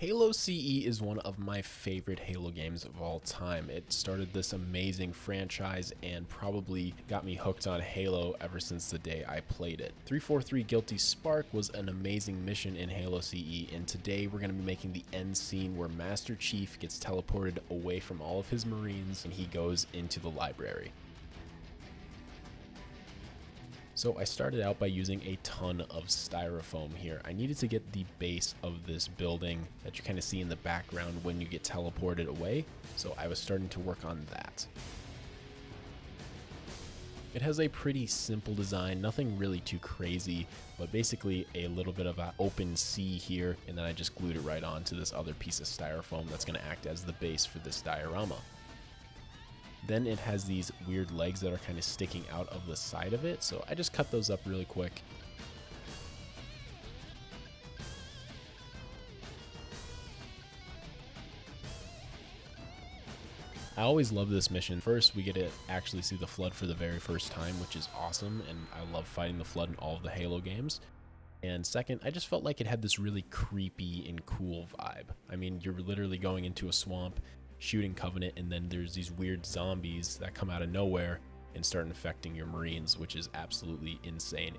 Halo CE is one of my favorite Halo games of all time. It started this amazing franchise and probably got me hooked on Halo ever since the day I played it. 343 Guilty Spark was an amazing mission in Halo CE, and today we're going to be making the end scene where Master Chief gets teleported away from all of his Marines and he goes into the library. So I started out by using a ton of styrofoam here. I needed to get the base of this building that you kind of see in the background when you get teleported away, so I was starting to work on that. It has a pretty simple design, nothing really too crazy, but basically a little bit of an open sea here, and then I just glued it right onto this other piece of styrofoam that's going to act as the base for this diorama. Then it has these weird legs that are kind of sticking out of the side of it, so I just cut those up really quick. I always love this mission. First, we get to actually see the Flood for the very first time, which is awesome, and I love fighting the Flood in all of the Halo games. And second, I just felt like it had this really creepy and cool vibe. I mean, you're literally going into a swamp, shooting Covenant, and then there's these weird zombies that come out of nowhere and start infecting your Marines, which is absolutely insane.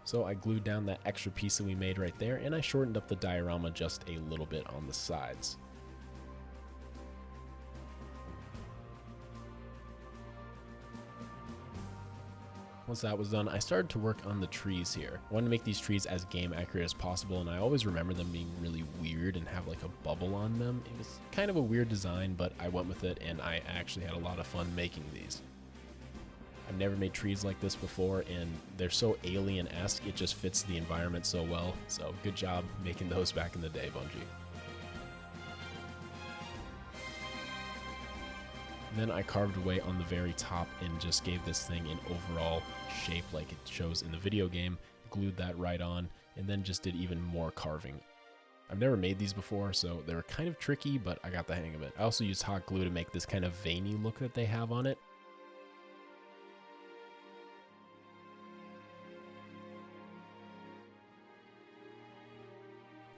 So I glued down that extra piece that we made right there, and I shortened up the diorama just a little bit on the sides. Once that was done, I started to work on the trees here. I wanted to make these trees as game accurate as possible, and I always remember them being really weird and have like a bubble on them. It was kind of a weird design, but I went with it, and I actually had a lot of fun making these. I've never made trees like this before, and they're so alien-esque, it just fits the environment so well. So good job making those back in the day, Bungie. Then I carved away on the very top and just gave this thing an overall shape like it shows in the video game, glued that right on, and then just did even more carving. I've never made these before, so they were kind of tricky, but I got the hang of it. I also used hot glue to make this kind of veiny look that they have on it.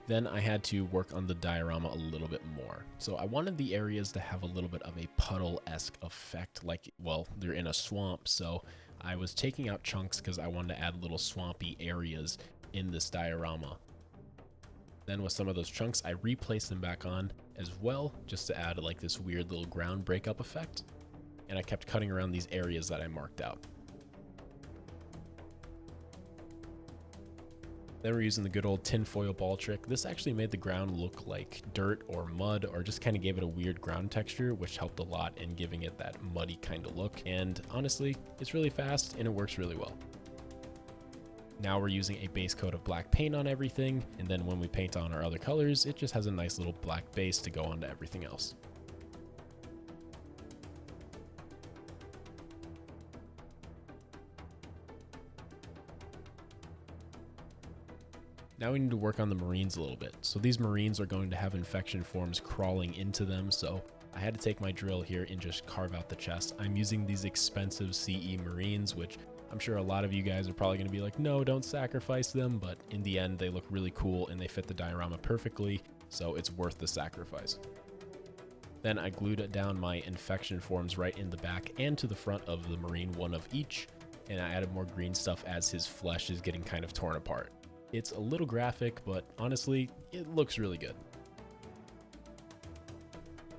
Then I had to work on the diorama a little bit more. So I wanted the areas to have a little bit of a puddle-esque effect, like, well, they're in a swamp, so I was taking out chunks because I wanted to add little swampy areas in this diorama. Then with some of those chunks, I replaced them back on as well, just to add like this weird little ground breakup effect. And I kept cutting around these areas that I marked out. Then we're using the good old tinfoil ball trick. This actually made the ground look like dirt or mud, or just kind of gave it a weird ground texture, which helped a lot in giving it that muddy kind of look. And honestly, it's really fast and it works really well. Now we're using a base coat of black paint on everything, and then when we paint on our other colors, it just has a nice little black base to go onto everything else. Now we need to work on the Marines a little bit. So these Marines are going to have infection forms crawling into them, so I had to take my drill here and just carve out the chest. I'm using these expensive CE Marines, which I'm sure a lot of you guys are probably going to be like, no, don't sacrifice them, but in the end they look really cool and they fit the diorama perfectly, so it's worth the sacrifice. Then I glued down my infection forms right in the back and to the front of the Marine, one of each, and I added more green stuff as his flesh is getting kind of torn apart. It's a little graphic, but honestly, it looks really good.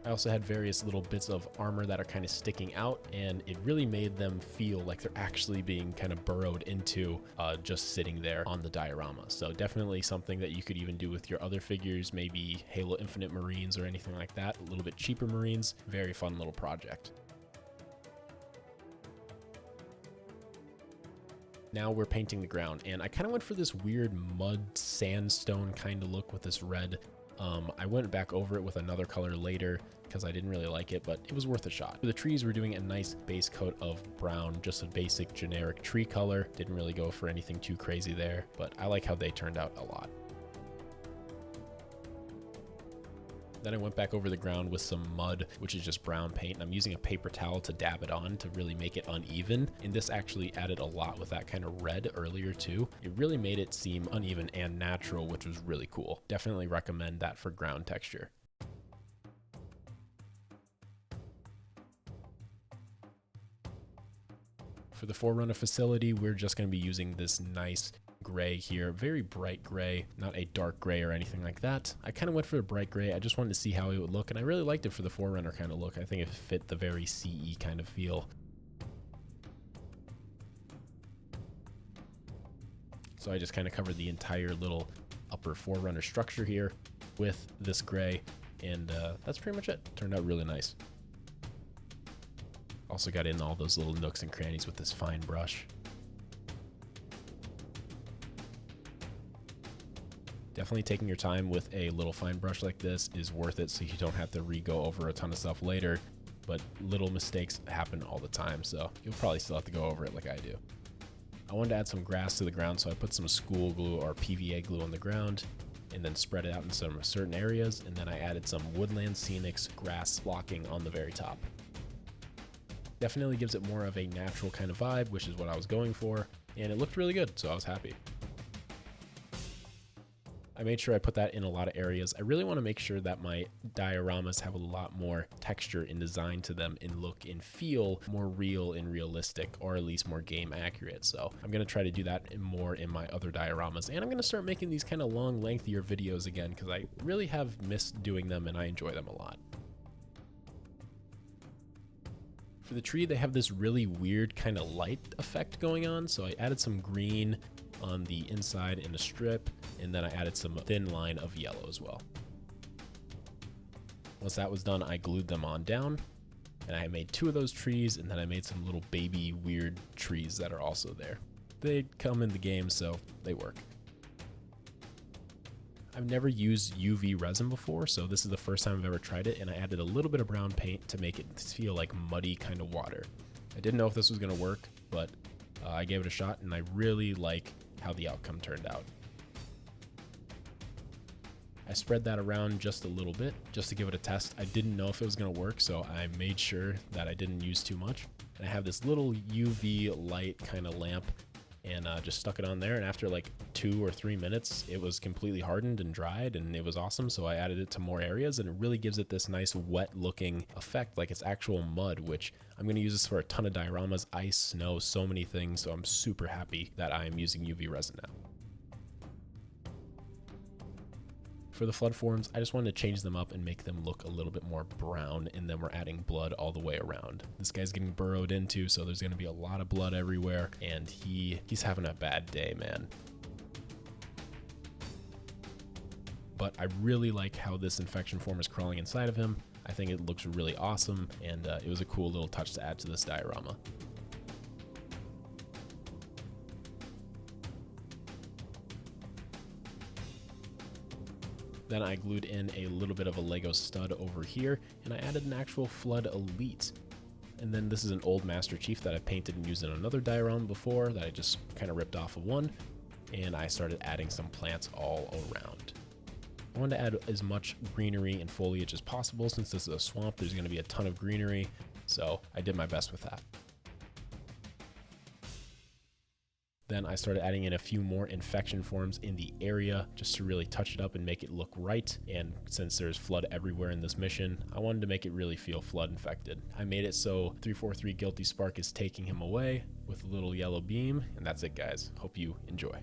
I also had various little bits of armor that are kind of sticking out, and it really made them feel like they're actually being kind of burrowed into just sitting there on the diorama. So definitely something that you could even do with your other figures, maybe Halo Infinite Marines or anything like that, a little bit cheaper Marines. Very fun little project. Now we're painting the ground, and I kind of went for this weird mud sandstone kind of look with this red. I went back over it with another color later because I didn't really like it, but it was worth a shot. For the trees, we're doing a nice base coat of brown, just a basic generic tree color. Didn't really go for anything too crazy there, but I like how they turned out a lot. Then I went back over the ground with some mud, which is just brown paint, and I'm using a paper towel to dab it on to really make it uneven. And this actually added a lot with that kind of red earlier too. It really made it seem uneven and natural, which was really cool. Definitely recommend that for ground texture. For the Forerunner facility, we're just going to be using this nice gray here, very bright gray, not a dark gray or anything like that. I kind of went for a bright gray. I just wanted to see how it would look, and I really liked it for the Forerunner kind of look. I think it fit the very CE kind of feel. So I just kind of covered the entire little upper Forerunner structure here with this gray, and that's pretty much it. Turned out really nice. Also got in all those little nooks and crannies with this fine brush. Definitely taking your time with a little fine brush like this is worth it, so you don't have to re-go over a ton of stuff later, but little mistakes happen all the time, so you'll probably still have to go over it like I do. I wanted to add some grass to the ground, so I put some school glue or PVA glue on the ground and then spread it out in some certain areas, and then I added some Woodland Scenics grass blocking on the very top. Definitely gives it more of a natural kind of vibe, which is what I was going for, and it looked really good, so I was happy. I made sure I put that in a lot of areas. I really want to make sure that my dioramas have a lot more texture and design to them and look and feel more real and realistic, or at least more game accurate. So I'm going to try to do that more in my other dioramas, and I'm going to start making these kind of long, lengthier videos again, because I really have missed doing them and I enjoy them a lot. For the tree, they have this really weird kind of light effect going on, so I added some green on the inside in a strip, and then I added some thin line of yellow as well. Once that was done, I glued them on down, and I made 2 of those trees, and then I made some little baby weird trees that are also there. They come in the game, so they work. I've never used UV resin before, so this is the first time I've ever tried it, and I added a little bit of brown paint to make it feel like muddy kind of water. I didn't know if this was going to work, but I gave it a shot, and I really like how the outcome turned out. I spread that around just a little bit just to give it a test. I didn't know if it was going to work, so I made sure that I didn't use too much. And I have this little UV light kind of lamp, and just stuck it on there, and after like 2 or 3 minutes it was completely hardened and dried, and it was awesome. So I added it to more areas, and it really gives it this nice wet looking effect, like it's actual mud, which I'm going to use this for a ton of dioramas, ice, snow, so many things. So I'm super happy that I am using UV resin now. For the flood forms, I just wanted to change them up and make them look a little bit more brown, and then we're adding blood all the way around. This guy's getting burrowed into, so there's going to be a lot of blood everywhere, and he's having a bad day, man. But I really like how this infection form is crawling inside of him. I think it looks really awesome, and it was a cool little touch to add to this diorama. Then I glued in a little bit of a Lego stud over here, and I added an actual Flood Elite. And then this is an old Master Chief that I painted and used in another diorama before that I just kind of ripped off of one, and I started adding some plants all around. I wanted to add as much greenery and foliage as possible. Since this is a swamp, there's going to be a ton of greenery, so I did my best with that. Then I started adding in a few more infection forms in the area just to really touch it up and make it look right. And since there's flood everywhere in this mission, I wanted to make it really feel flood infected. I made it so 343 Guilty Spark is taking him away with a little yellow beam, and that's it, guys. Hope you enjoy.